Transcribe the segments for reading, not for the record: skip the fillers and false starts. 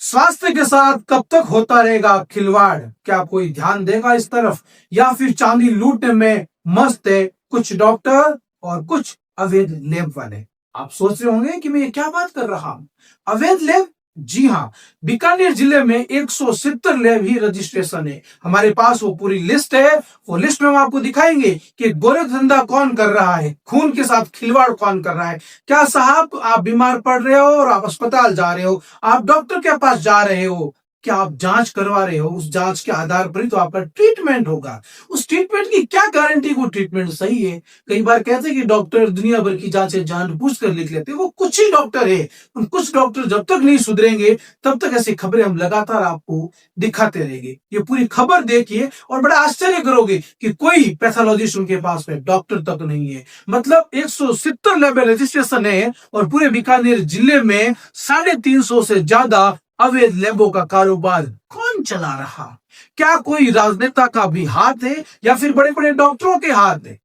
स्वास्थ्य के साथ कब तक होता रहेगा खिलवाड़? क्या कोई ध्यान देगा इस तरफ, या फिर चांदी लूटने में मस्त है कुछ डॉक्टर और कुछ अवैध लैब वाले? आप सोच रहे होंगे कि मैं ये क्या बात कर रहा हूं। अवैध लैब, जी हाँ, बीकानेर जिले में 170 लैब ही रजिस्ट्रेशन है। हमारे पास वो पूरी लिस्ट है। वो लिस्ट में हम आपको दिखाएंगे कि गोरख धंधा कौन कर रहा है, खून के साथ खिलवाड़ कौन कर रहा है। क्या साहब आप बीमार पड़ रहे हो और आप अस्पताल जा रहे हो, आप डॉक्टर के पास जा रहे हो, क्या आप जांच करवा रहे हो, उस जांच के आधार पर ही तो आपका ट्रीटमेंट होगा। उस ट्रीटमेंट की क्या गारंटी वो ट्रीटमेंट सही है? कई बार कहते हैं कि डॉक्टर दुनिया भर की जांचें जानबूझ कर लिख लेते हैं। वो कुछ ही डॉक्टर है। उन कुछ डॉक्टर जब तक नहीं सुधरेंगे तब तक ऐसी खबरें हम लगातार आपको दिखाते रहेंगे। ये पूरी खबर देखिए और बड़ा आश्चर्य करोगे कि कोई पैथोलॉजिस्ट उनके पास में डॉक्टर तक नहीं है। मतलब 170 लैब रजिस्ट्रेशन है और पूरे बीकानेर जिले में 350 से ज्यादा अवैध लैबों का कारोबार कौन चला रहा? क्या कोई राजनेता का भी हाथ है या फिर बड़े बड़े डॉक्टरों के हाथ है?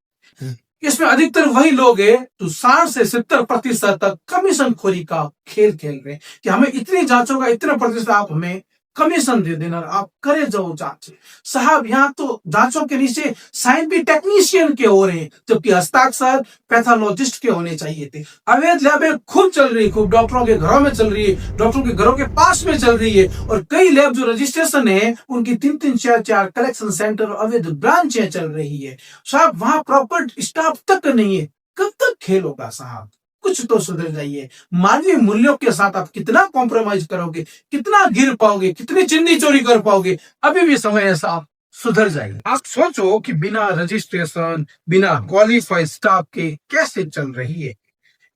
इसमें अधिकतर वही लोग हैं जो 60 से 70% तक कमीशन खोरी का खेल खेल रहे हैं कि हमें इतनी जांचों का इतना प्रतिशत आप हमें कमीशन दे देना, आप करे जाओ जांच। साहब यहाँ तो जांचों के नीचे साइन भी टेक्नीशियन के हो रहे हैं, जबकि हस्ताक्षर पैथोलॉजिस्ट के होने चाहिए थे। अवैध लैबें खूब चल रही है, खूब डॉक्टरों के घरों में चल रही है, डॉक्टरों के घरों के पास में चल रही है। और कई लैब जो रजिस्ट्रेशन है उनकी 3-3, 4-4 कलेक्शन सेंटर और अवैध ब्रांचें चल रही है। साहब वहां प्रॉपर स्टाफ तक नहीं है। कब तक खेल होगा साहब? कुछ तो सुधर जाइए। मानवीय मूल्यों के साथ आप कितना कॉम्प्रोमाइज करोगे, कितना गिर पाओगे, कितनी चिंदी चोरी कर पाओगे? अभी भी समय है साहब, सुधर जाइए। आप सोचो कि बिना रजिस्ट्रेशन, बिना क्वालिफाइड स्टाफ के कैसे चल रही है।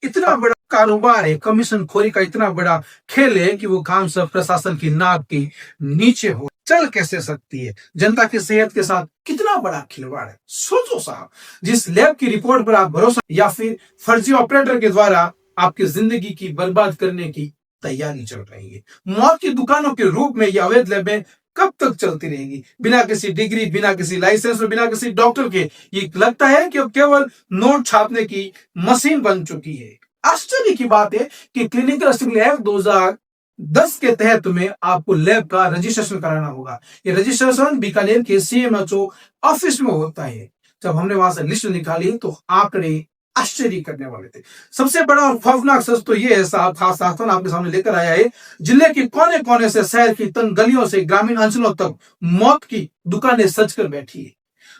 इतना बड़ा कारोबार है, कमीशन खोरी का इतना बड़ा खेल है कि वो काम सब प्रशासन की नाक के नीचे हो। चल कैसे सकती है? जनता की सेहत के साथ कितना बड़ा खिलवाड़ है। सोचो साहब, जिस लैब की रिपोर्ट पर आप भरोसा या फिर फर्जी ऑपरेटर के द्वारा आपकी जिंदगी की बर्बाद करने की तैयारी चल रही है। मौत की दुकानों के रूप में ये अवैध लैबें कब तक चलती रहेगी? बिना किसी डिग्री, बिना किसी लाइसेंस और बिना किसी डॉक्टर के ये लगता है कि अब केवल नोट छापने की मशीन बन चुकी है। आश्चर्य की बात है कि क्लिनिकल अस्टिंग एक्ट 2010 के तहत में आपको लैब का रजिस्ट्रेशन कराना होगा। ये रजिस्ट्रेशन बीकानेर के सीएमएचओ ऑफिस में होता है। जब हमने वहां से लिस्ट निकाली तो आंकड़े आश्चर्य करने वाले थे। सबसे बड़ा और खौफनाक सच तो ये है साहब, खास साथन आपके सामने लेकर आया है। जिले के कोने कोने से, शहर की तंग गलियों से ग्रामीण अंचलों तक मौत की दुकानें सज कर बैठी है।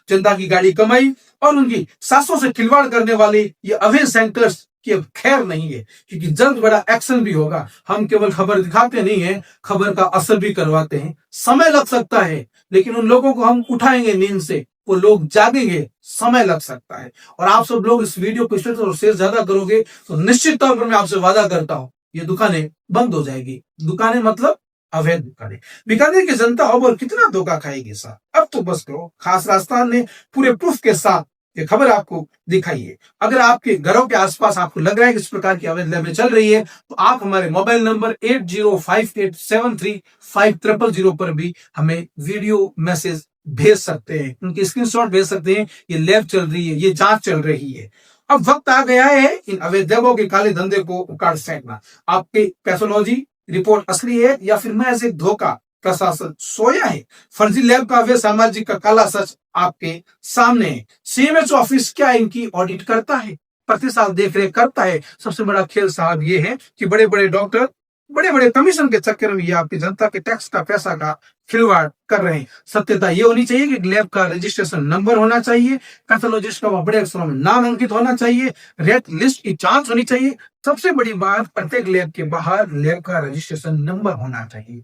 जनता की गाड़ी कमाई और उनकी सांसों से खिलवाड़ करने वाले ये अवैध सेंटर्स की अब खैर नहीं है, क्योंकि जल्द बड़ा एक्शन भी होगा। हम केवल खबर दिखाते नहीं है, खबर का असर भी करवाते हैं। समय लग सकता है, लेकिन उन लोगों को हम उठाएंगे नींद से, वो लोग जागेंगे। समय लग सकता है। और आप सब लोग इस वीडियो को शेयर ज्यादा करोगे तो निश्चित तौर पर मैं आपसे वादा करता हूं, ये दुकानें बंद हो जाएगी। दुकानें मतलब अवैध दुकानें। बीकानेर की जनता अब और कितना धोखा खाएगी साहब? अब तो बस करो। खास राजस्थान ने पूरे प्रूफ के साथ ये खबर आपको दिखाई है। अगर आपके घरों के आसपास आपको लग रहा है कि इस प्रकार की अवैध लैबें चल रही है, तो आप हमारे मोबाइल नंबर 8058735000 पर भी हमें वीडियो मैसेज भेज सकते हैं, उनके स्क्रीनशॉट भेज सकते हैं। ये लैब चल रही है, ये जांच चल रही है। अब वक्त आ गया है इन अवैध लैबों के काले धंधे को उखाड़ फेंकना। आपकी पैथोलॉजी रिपोर्ट असली है या फिर महज एक धोखा? प्रशासन सोया है। फर्जी लैब का वे सामाजिक का काला सच आपके सामने है। सीएमएचओ ऑफिस क्या इनकी ऑडिट करता है? प्रति साल देख रेख करता है? सबसे बड़ा खेल साहब ये है कि बड़े बड़े डॉक्टर बड़े बड़े कमीशन के चक्कर में ये आपकी जनता के टैक्स का पैसा का खिलवाड़ कर रहे हैं। सत्यता ये होनी चाहिए कि लैब का रजिस्ट्रेशन नंबर होना चाहिए, पैथोलॉजिस्ट का बड़े अक्षरों में नाम अंकित होना चाहिए, रेट लिस्ट की जांच होनी चाहिए। सबसे बड़ी बात, प्रत्येक लैब के बाहर लैब का रजिस्ट्रेशन नंबर होना चाहिए।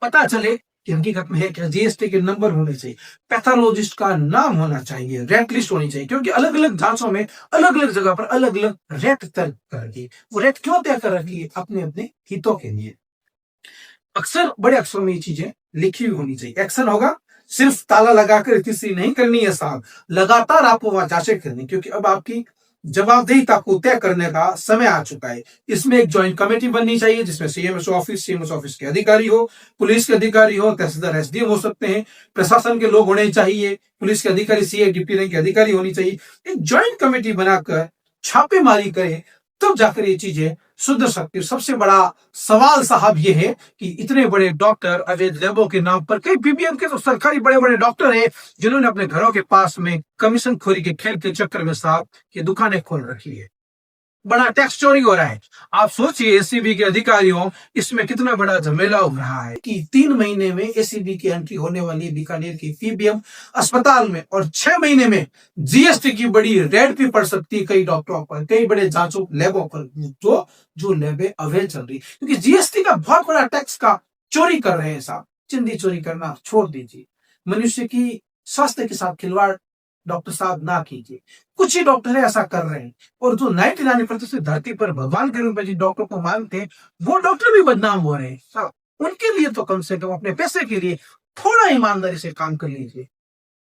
पता चले कि हकीकत में है क्या, जीएसटी के नंबर होने चाहिए, पैथोलॉजिस्ट का नाम होना चाहिए, रेट लिस्ट होनी चाहिए। क्योंकि अलग अलग जांचों में अलग अलग जगह पर अलग अलग रेट तय कर रखी है। वो रेट क्यों तय कर रखी है? अपने अपने हितों के लिए। अक्सर बड़े अक्षरों में ये चीजें लिखी हुई होनी चाहिए। एक्शन होगा, सिर्फ ताला लगाकर तीसरी नहीं करनी है साहब, लगातार आपको वहां जांचें करनी, क्योंकि अब आपकी जवाबदेहिता को तय करने का समय आ चुका है। इसमें एक ज्वाइंट कमेटी बननी चाहिए जिसमें सीएमएचओ ऑफिस के अधिकारी हो, पुलिस के अधिकारी हो, तहसीलदार एसडीएम हो सकते हैं, प्रशासन के लोग होने चाहिए, पुलिस के अधिकारी, सीआई डिप्टी रैंक के अधिकारी होनी चाहिए। एक ज्वाइंट कमेटी बनाकर छापेमारी करे, तब जाकर ये चीजें सुधर सकती है। सबसे बड़ा सवाल साहब ये है कि इतने बड़े डॉक्टर अवैध लैबों के नाम पर, कई पीबीएम के तो सरकारी बड़े बड़े डॉक्टर हैं जिन्होंने अपने घरों के पास में कमीशन खोरी के खेल के चक्कर में साहब ये दुकानें खोल रखी है। बड़ा टैक्स चोरी हो रहा है। आप सोचिए एसीबी के अधिकारियों, इसमें कितना बड़ा झमेला हो रहा है कि 3 महीने में एसीबी की एंट्री होने वाली है बीकानेर के पीबीएम अस्पताल में, और 6 महीने में जीएसटी की बड़ी रेड भी पड़ सकती है कई डॉक्टरों पर, कई बड़े जांचों लैबों पर, जो लैबें अवैध चल रही, क्योंकि जीएसटी का बहुत बड़ा टैक्स का चोरी कर रहे हैं साहब। चिंदी चोरी करना छोड़ दीजिए, मनुष्य की स्वास्थ्य के साथ खिलवाड़ डॉक्टर साहब ना कीजिए। कुछ ही डॉक्टर ऐसा कर रहे हैं, और जो 99% धरती पर भगवान के रूप में जिन डॉक्टर को मानते हैं वो डॉक्टर भी बदनाम हो रहे हैं साहब। उनके लिए तो कम से कम अपने पैसे के लिए थोड़ा ईमानदारी से काम कर लीजिए,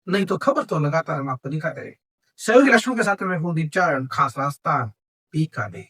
नहीं तो खबर तो लगातार हम आपको दिखाते रहे। सहयोगी राष्ट्रों के साथ मैं कुलदीप चारण, खास रास्ता बीकानेर।